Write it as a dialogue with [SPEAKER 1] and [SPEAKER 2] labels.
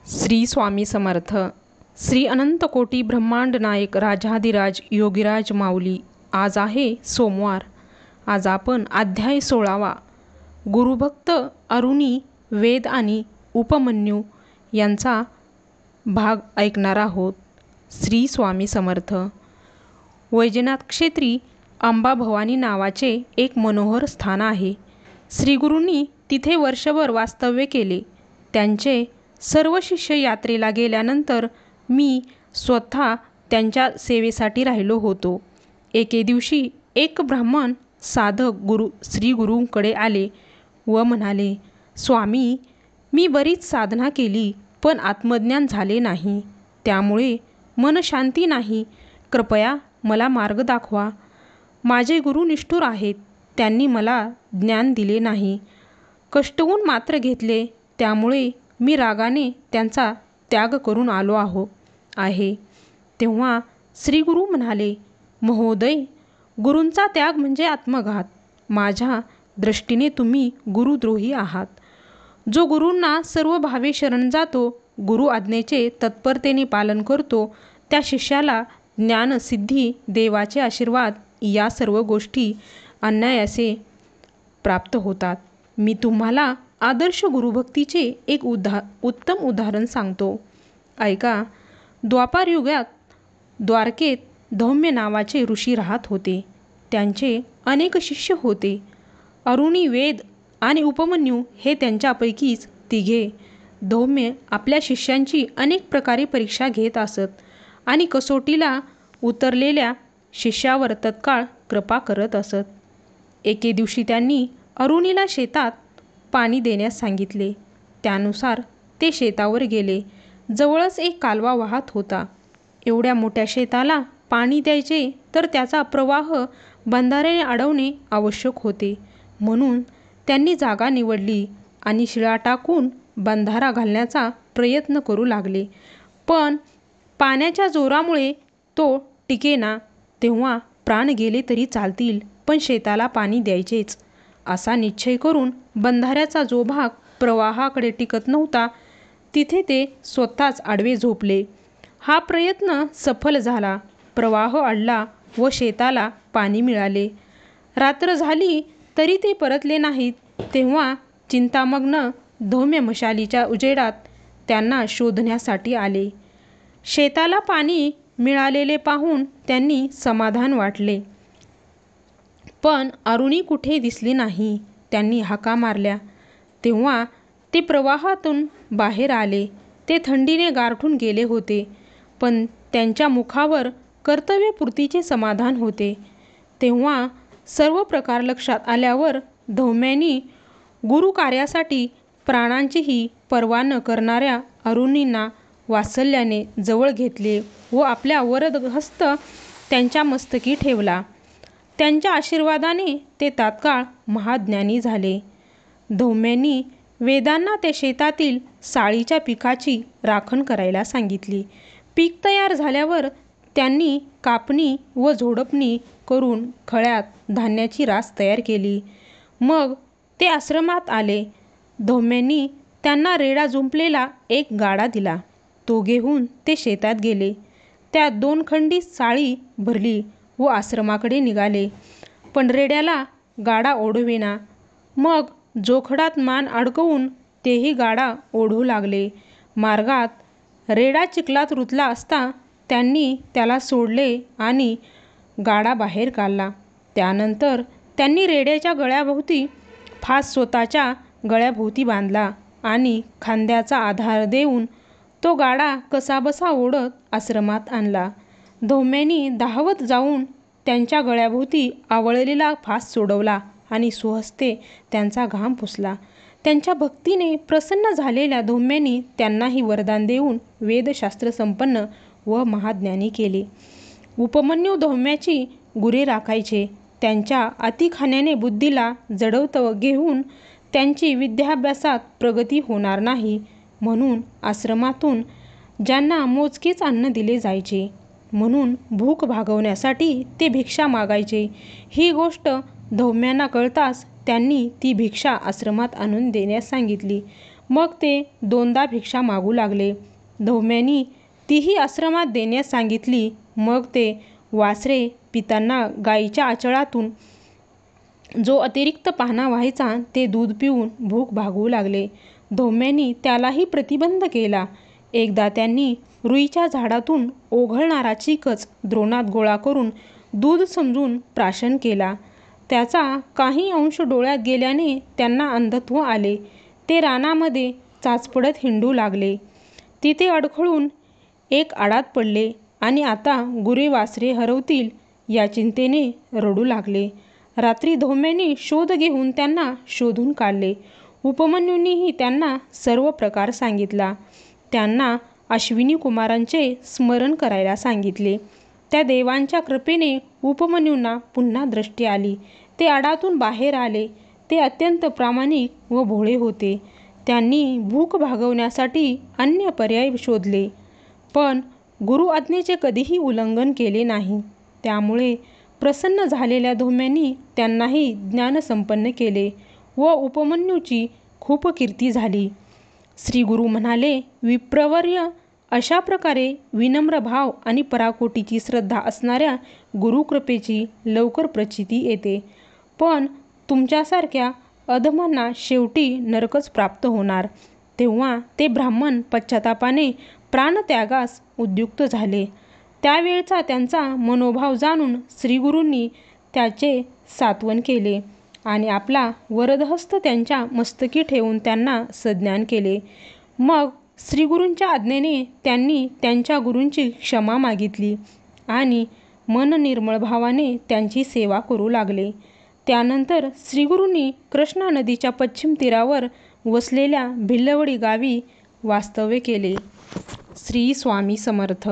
[SPEAKER 1] श्री स्वामी समर्थ. श्री अनंत कोटी ब्रह्मांड नायक राजाधिराज योगीराज माऊली. आज आहे सोमवार. आज आपण अध्याय 16वा गुरुभक्त अरुणी वेद आणि उपमन्यू यांचा भाग ऐकणार आहोत. श्री स्वामी समर्थ. वैजनाथ क्षेत्री अंबाभवानी नावाचे एक मनोहर स्थान आहे. श्रीगुरूंनी तिथे वर्षभर वास्तव्य केले. त्यांचे सर्व शिष्य यात्रेला गेल्यानंतर मी स्वतः त्यांच्या सेवेसाठी राहिलो होतो. एके दिवशी एक ब्राह्मण साधक श्रीगुरूंकडे आले व म्हणाले, स्वामी, मी बरीच साधना केली पण आत्मज्ञान झाले नाही. त्यामुळे मनशांती नाही. कृपया मला मार्ग दाखवा. माझे गुरु निष्ठुर आहेत. त्यांनी मला ज्ञान दिले नाही. कष्टवून मात्र घेतले. त्यामुळे मी रागाने त्यांचा त्याग करून आलो आहे. तेव्हा श्रीगुरू म्हणाले, महोदय, गुरूंचा त्याग म्हणजे आत्मघात. माझ्या दृष्टीने तुम्ही गुरुद्रोही आहात. जो गुरूंना सर्व भावे शरण जातो, गुरु आज्ञेचे तत्परतेने पालन करतो, त्या शिष्याला ज्ञानसिद्धी, देवाचे आशीर्वाद या सर्व गोष्टी अनायासे प्राप्त होतात. मी तुम्हाला आदर्श गुरुभक्तीचे एक उत्तम उदाहरण सांगतो. ऐका. द्वापार युगात द्वारकेत धौम्य नावाचे ऋषी राहत होते. त्यांचे अनेक शिष्य होते. अरुणी, वेद आणि उपमन्यू हे त्यांच्यापैकीच तिघे. धौम्य आपल्या शिष्यांची अनेक प्रकारे परीक्षा घेत असत आणि कसोटीला उतरलेल्या शिष्यावर तत्काळ कृपा करत असत. एके दिवशी त्यांनी अरुणीला शेतात पाणी देण्यास सांगितले. त्यानुसार ते शेतावर गेले. जवळच एक कालवा वाहत होता. एवढ्या मोठ्या शेताला पाणी द्यायचे तर त्याचा प्रवाह बंधाऱ्याने अडवणे आवश्यक होते. म्हणून त्यांनी जागा निवडली आणि शिळा टाकून बंधारा घालण्याचा प्रयत्न करू लागले. पण पाण्याच्या जोरामुळे तो टिकेना. तेव्हा प्राण गेले तरी चालतील, पण शेताला पाणी द्यायचेच असा निश्चय करून बंधाऱ्याचा जो भाग प्रवाहाकडे टिकत नव्हता तिथे ते स्वतःच आडवे झोपले. हा प्रयत्न सफल झाला. प्रवाह अडला व शेताला पाणी मिळाले. रात्र झाली तरी ते परतले नाहीत. तेव्हा चिंतामग्न धौम्य मशालीच्या उजेडात त्यांना शोधण्यासाठी आले. शेताला पाणी मिळालेले पाहून त्यांनी समाधान वाटले. पण अरुणी कुठे दिसली नाही. त्यांनी हाका मारल्या. तेव्हा ते प्रवाहातून बाहेर आले. ते थंडीने गारठून गेले होते, पण त्यांच्या मुखावर कर्तव्यपूर्तीचे समाधान होते. तेव्हा सर्व प्रकार लक्षात आल्यावर धौम्यांनी गुरुकार्यासाठी प्राणांचीही पर्वा न करणाऱ्या अरुणींना वात्सल्याने जवळ घेतले व आपल्या वरदहस्त त्यांच्या मस्तकी ठेवला. त्यांच्या आशीर्वादाने ते तात्काळ महाज्ञानी झाले. धौम्यांनी वेदांना त्या शेतातील साळीच्या पिकाची राखण करायला सांगितली. पीक तयार झाल्यावर त्यांनी कापणी व झोडपणी करून खळ्यात धान्याची रास तयार केली. मग ते आश्रमात आले. धौम्यांनी त्यांना रेडा जुंपलेला एक गाडा दिला. तो घेऊन ते शेतात गेले. त्यात 2 खंडी साळी भरली व आश्रमाकडे निघाले. पण रेड्याला गाडा ओढवेना. मग जोखडात मान अडकवून तेही गाडा ओढू लागले. मार्गात रेडा चिखलात रुतला असता त्यांनी त्याला सोडले आणि गाडा बाहेर काढला. त्यानंतर त्यांनी रेड्याच्या गळ्याभोवती फास स्वतःच्या गळ्याभोवती बांधला आणि खांद्याचा आधार देऊन तो गाडा कसाबसा ओढत आश्रमात आणला. धौम्यांनी धावत जाऊन त्यांच्या गळ्याभोवती आवळलेला फास सोडवला आणि स्वहस्ते त्यांचा घाम पुसला. त्यांच्या भक्तीने प्रसन्न झालेल्या धौम्यांनी त्यांनाही वरदान देऊन वेदशास्त्र संपन्न व महाज्ञानी केले. उपमन्यू धौम्याची गुरे राखायचे. त्यांच्या अतिखाण्याने बुद्धीला जडवत घेऊन त्यांची विद्याभ्यासात प्रगती होणार नाही म्हणून आश्रमातून ज्यांना मोजकेच अन्न दिले जायचे. म्हणून भूक भागवण्यासाठी ते भिक्षा मागायचे. ही गोष्ट धौम्यांना कळताच त्यांनी ती भिक्षा आश्रमात आणून देण्यास सांगितली. मग ते 2दा भिक्षा मागू लागले. धौम्यांनी तीही आश्रमात देण्यास सांगितली. मग ते वासरे पितांना गायीच्या आचळातून जो अतिरिक्त पाहणा व्हायचा ते दूध पिऊन भूक भागवू लागले. धौम्यांनी त्यालाही प्रतिबंध केला. एकदा त्यांनी रुईच्या झाडातून ओघळणारा चिकच द्रोणात गोळा करून दूध समजून प्राशन केला. त्याचा काही अंश डोळ्यात गेल्याने त्यांना अंधत्व आले. ते रानामध्ये चाचपडत हिंडू लागले. तिथे अडखळून एक आडात पडले आणि आता गुरे वासरे हरवतील या चिंतेने रडू लागले. रात्री धौम्यांनी शोध घेऊन त्यांना शोधून काढले. उपमन्यूंनीही त्यांना सर्व प्रकार सांगितला. त्यांना अश्विनी कुमारांचे स्मरण करायला सांगितले. त्या देवांच्या कृपेने उपमन्यूंना पुन्हा दृष्टी आली. ते आडातून बाहेर आले. ते अत्यंत प्रामाणिक व भोळे होते. त्यांनी भूक भागवण्यासाठी अन्य पर्याय शोधले, पण गुरु आज्ञेचे कधीही उल्लंघन केले नाही. त्यामुळे प्रसन्न झालेल्या धौम्यांनी त्यांनाही ज्ञानसंपन्न केले व उपमन्यूची खूप कीर्ती झाली. श्री गुरु म्हणाले, विप्रवर्य, अशा प्रकारे विनम्र भाव आणि पराकोटीची श्रद्धा असणाऱ्या गुरुकृपेची लवकर प्रचिती येते. पण तुमच्यासारख्या अधमांना शेवटी नरकच प्राप्त होणार. तेव्हा ते ब्राह्मण पश्चातापाने प्राणत्यागास उद्युक्त झाले. त्यावेळचा त्यांचा मनोभाव जाणून श्रीगुरूंनी त्याचे सांत्वन केले आणि आपला वरदहस्त त्यांच्या मस्तकी ठेवून त्यांना सज्ञान केले. मग श्रीगुरूंच्या आज्ञेने त्यांनी त्यांच्या गुरूंची क्षमा मागितली आणि मननिर्मळ भावाने त्यांची सेवा करू लागले. त्यानंतर श्रीगुरूंनी कृष्णा नदीच्या पश्चिम तीरावर वसलेल्या भिल्लवडी गावी वास्तव्य केले. श्री स्वामी समर्थ.